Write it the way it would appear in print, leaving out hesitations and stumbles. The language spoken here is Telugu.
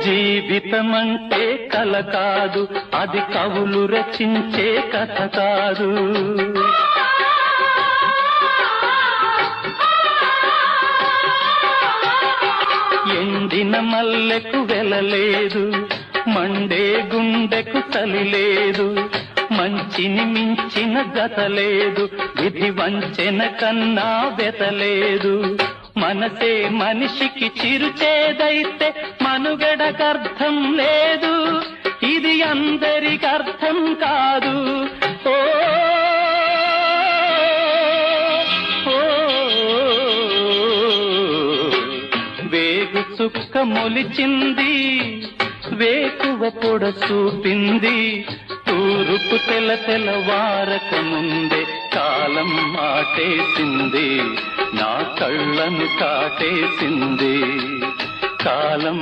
జీవితమంటే కల కాదు, అది కవులు రచించే కథ కాదు. ఎండిన మల్లెకు వెలలేదు, మండే గుండెకు చలి లేదు, మంచిని మించిన గత లేదు, విధి వంచెన కన్నా వెతలేదు. మనసే మనిషికి చిరుచేదైతే మనుగడకర్థం లేదు, ఇది అందరికర్థం కాదు. ఓ వేగు చుక్క మొలిచింది, వేకువ పొడ చూపింది, తూరుపు తెలవారక ముందే కాలం మాటేసింది, నా కళ్ళను కాటేసింది కాలం.